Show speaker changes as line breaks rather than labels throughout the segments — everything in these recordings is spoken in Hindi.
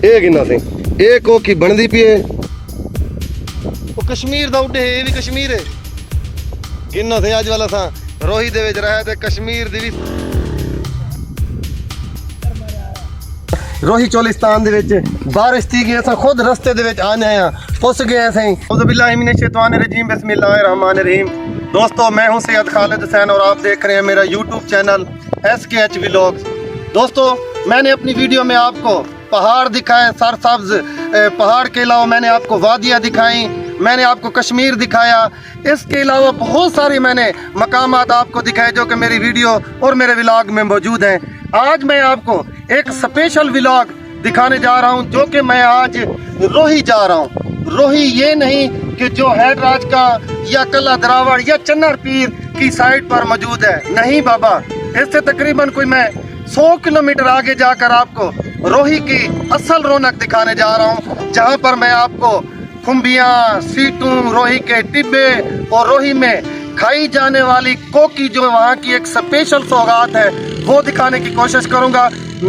ਇਹ ਕਿੰਨਾ ਸੇ ਇਹ ਕੋਕੀ ਬਣਦੀ ਪਈ ਉਹ ਕਸ਼ਮੀਰ ਦਾ ਉੱਡੇ ਇਹ ਵੀ ਕਸ਼ਮੀਰ ਹੈ ਕਿੰਨਾ ਸੇ ਅੱਜ ਵਾਲਾ ਸਾਂ ਰੋਹੀ ਦੇ ਵਿੱਚ ਰਹਿ ਤੇ ਕਸ਼ਮੀਰ ਦੀ ਵੀ ਰੋਹੀ ਚੋਲਿਸਤਾਨ ਦੇ ਵਿੱਚ ਬਾਰਿਸ਼ ਥੀ ਗਈ ਅਸਾਂ ਖੁਦ ਰਸਤੇ ਦੇ ਵਿੱਚ ਆਨੇ ਆ ਫਸ गए सही औज़ु बिल्लाहि मिनश शैतानिर रजीम बिस्मिल्लाहिर्रहमानिर्रहीम। दोस्तों मैं हूं सैयद खालिद हुसैन और आप देख रहे हैं मेरा यूट्यूब चैनल SKH व्लॉग्स। दोस्तों मैंने अपनी वीडियो में आपको पहाड़ दिखाए सरसब्ज पहाड़ के अलावा मैंने आपको वादियाँ दिखाई, मैंने आपको कश्मीर दिखाया, इसके अलावा बहुत सारे मैंने मकामात आपको दिखाए जो कि मेरी वीडियो और मेरे व्लॉग में मौजूद हैं। आज मैं आपको एक स्पेशल व्लॉग दिखाने जा रहा हूं जो कि मैं आज रोही जा रहा हूं। रोही ये नहीं कि जो हैदराज का या कला दरावड़ या चन्नर पीर की साइड पर मौजूद है, नहीं बाबा, इससे तकरीबन कोई मैं 100 किलोमीटर आगे जाकर आपको रोही की असल रौनक दिखाने जा रहा हूं, जहां पर मैं आपको खुम्बियाँ, सीटू, रोही के टिब्बे और रोही में खाई जाने वाली कोकी जो वहाँ की एक स्पेशल सौगात है वो दिखाने की कोशिश करूँगा।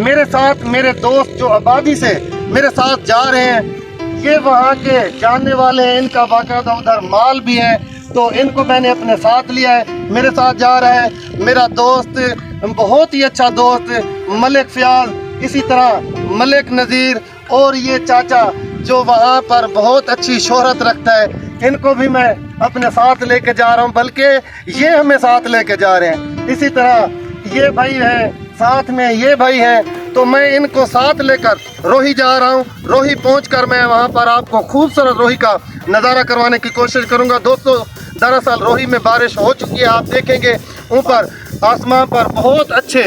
मेरे साथ मेरे दोस्त जो आबादी से मेरे साथ जा रहे हैं ये वहाँ के जानने वाले हैं, इनका बाकायदा उधर माल भी है तो इनको मैंने अपने साथ लिया है। मेरे साथ जा रहा है मेरा दोस्त, बहुत ही अच्छा दोस्त मलिक फयाज, इसी तरह मलिक नज़ीर और ये चाचा जो वहाँ पर बहुत अच्छी शोहरत रखता है, इनको भी मैं अपने साथ लेके जा रहा हूँ, बल्कि ये हमें साथ लेके जा रहे हैं। इसी तरह ये भाई है, साथ में ये भाई हैं, तो मैं इनको साथ लेकर रोही जा रहा हूँ। रोही पहुँचकर मैं वहाँ पर आपको खूबसूरत रोही का नज़ारा करवाने की कोशिश करूँगा। दोस्तों दरअसल रोही में बारिश हो चुकी है, आप देखेंगे ऊपर आसमान पर बहुत अच्छे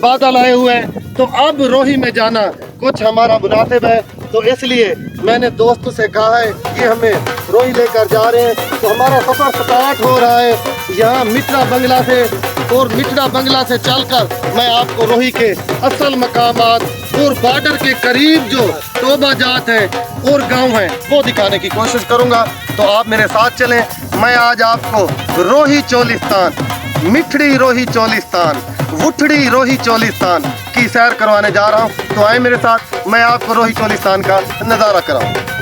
बादल आए हुए हैं, तो अब रोही में जाना कुछ हमारा मुनासिब है, तो इसलिए मैंने दोस्तों से कहा है कि हमें रोही लेकर जा रहे हैं। तो हमारा सफ़र स्टार्ट हो रहा है यहाँ मिठड़ा बंगला से, और मिठड़ा बंगला से चलकर मैं आपको रोही के असल मकामात और बॉर्डर के करीब जो तोबा जात है और गांव है वो दिखाने की कोशिश करूंगा। तो आप मेरे साथ चलें। मैं आज आपको रोही चोलिस्तान, मिठड़ी रोही चोलिस्तान, वुठड़ी रोही चोलिस्तान की सैर करवाने जा रहा हूं। तो आए मेरे साथ, मैं आपको रोही चोलिस्तान का नज़ारा कराऊं।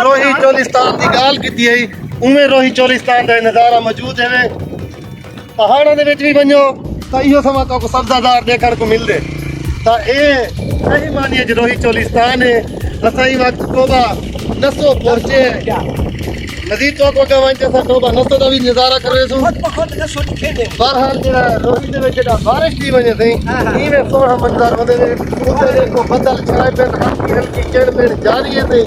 रोही चोलिस्तान की गाल की उमें रोही चोलिस्तान का नज़ारा मौजूद है पहाड़ों के भी वनो तो इो समा तो सब्जादार देखने को मिलते तो ये सही मानिए रोही चोलिस्तान है सही वक्त तोबा नसो पहुंचे मजीद तो को वंच असा तोबा नसो का भी नज़ारा कर रहे सो बहरहाल जेड़ा रोही दे विच जेड़ा बारिश थी वने सही इवे सोहना मंजर वने ने को बदल छाए पे हल्की चढ़ में जारी है ते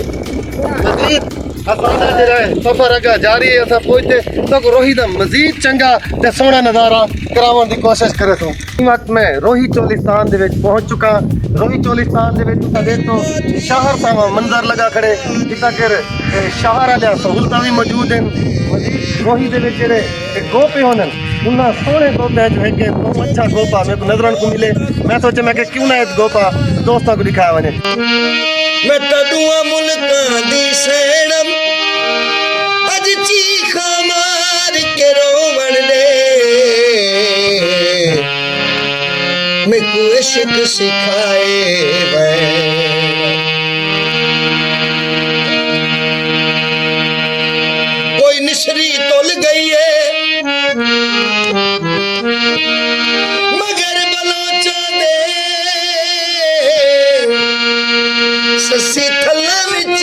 मजीद असाना जेड़ा सफर अगा जारी है असा पहुंचते तो रोही दा मजीद चंगा ते सोहना नज़ारा करावन दी कोशिश करे सो वक्त मैं रोही चोलिस्तान दे विच पहुंच चुका रोही चोलिस्तान दे विच तुसा देखो शहर सा मंजर लगा खड़े इता कर शहर वाले सहूलतां भी मौजूद हैं मजीद रोही दे विच जेड़े गोपे होनन उन्ना सोहने गोपे जो है के बहुत अच्छा गोपा मेरे को नजरन को मिले मैं सोचे मैं कि क्यों ना इस गोपा दोस्तों को दिखाया वने
मैं तदुआ मुल्कां दी सैनम अज चीखा मार के रोवण दे मैं को इश्क सिखाए कोई निसरी तुल गई है मगर बलोचा दे ससी थल्ला विच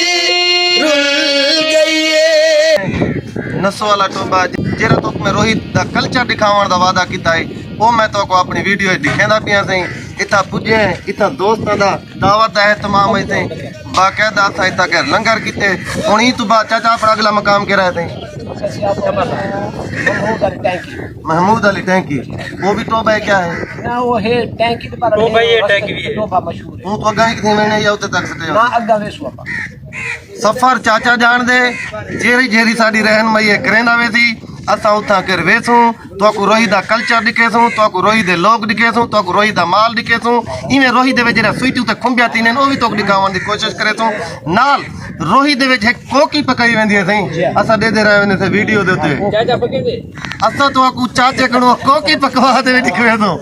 रुल गई है
नसो वाला टोबा जेरा तो मैं रोहित दा कल्चर दिखावन दा वादा कीता है वो मैं तो को अपनी वीडियो दिखेंदा पिया सही इतना पुजे इतना दोस्तों दा दावत दा एहतमाम है बाकायदा था इतना के लंगर किते हुन ही तू बा चाचा पर अगला मकाम के रहे थे महमूद अली टैंकी वो भी तोबा है क्या है
ना वो है टैंकी तो पर
तोबा ये टैंकी भी है
तोबा मशहूर है
वो तो अगा ही थे मैंने या उते तक सटे
ना अगा वेसो
सफर चाचा जान दे जेरी जेरी साडी रहनमई करेंदा वेसी असा उथा कर वेसू तो को रोही दा कल्चर दिखेसू तो को रोही दे लोग दिखेसू तो को रोही दा माल दिखेसू इवें रोही दे जेड़ा स्वीट उते खुंबिया तीने ओ भी तो दिखावन दी कोशिश करे तू नाल रोही दे विच एक कोकी पकाई वेंदी है सही असा दे रहे वने से वीडियो दे उते
चाचा पके दे
असा तो को चाचे कणो कोकी पकवा दे दिखवे तो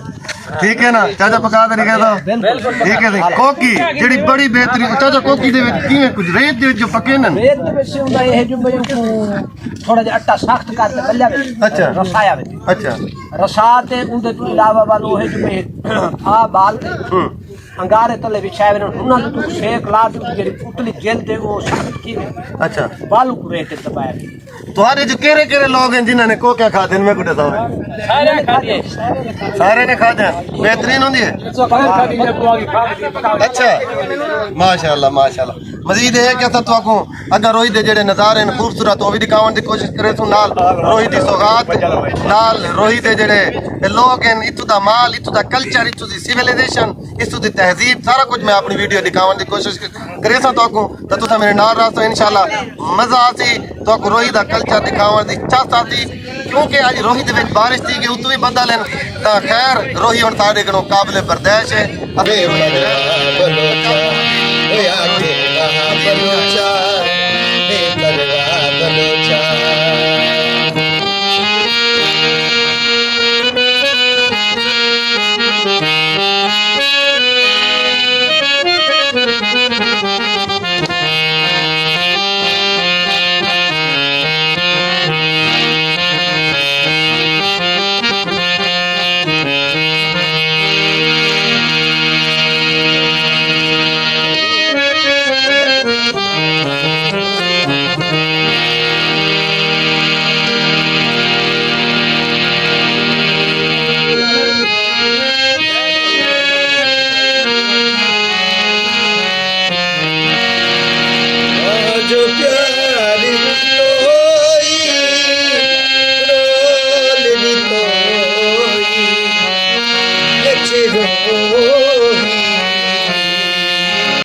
ठीक है ना चाचा पका दे दिखे तो ठीक है सही कोकी जेड़ी बड़ी बेहतरीन चाचा कोकी दे विच किवें कुछ रेत दे जो पके न
रेत दे विच हुंदा है जो भाई थोड़ा जिहा आटा सख्त करके बल्ला
अच्छा
रसाया वे
अच्छा
रसा ते उंदे तो इलावा वालो है जो भाई आ बाल अंगारे तले बिछाए वे उन्हां तो सेक ला दी जेडी उतली जल्द है वो सख्त की
अच्छा
बालू को रेत दबाया
तुम्हारे जो केरे केरे लोग हैं जिन्होंने को क्या खाते मैं कुछ बताओ सारे ने खाते बेहतरीन होती है अच्छा माशाल्लाह माशाल्लाह मजीद है क्या तो को अगर रोही दे जेड़े नज़ारे हैं खूबसूरत वो भी दिखावन की कोशिश करे तू नाल रोही दी सौगात नाल रोही दे जेड़े लोग हैं इतु दा माल इतु दा कल्चर इतु दी सिविलाइजेशन इतु दी तहजीब सारा कुछ मैं अपनी वीडियो दिखावन की कोशिश करे सा तो को तुसा मेरे नाल रास्तो इंशाल्लाह मजा आसी तो को रोही दा कल्चर दिखावन दी चाहता थी क्योंकि आज रोही दे विच बारिश थी कि उतु भी बदल हैं ता खैर रोही हुन साडे कनो काबिल बर्दाश्त है अबे
बलोचा बेकरवा बलोचा जो प्यार तोई रोल दी तोई अच्छे हो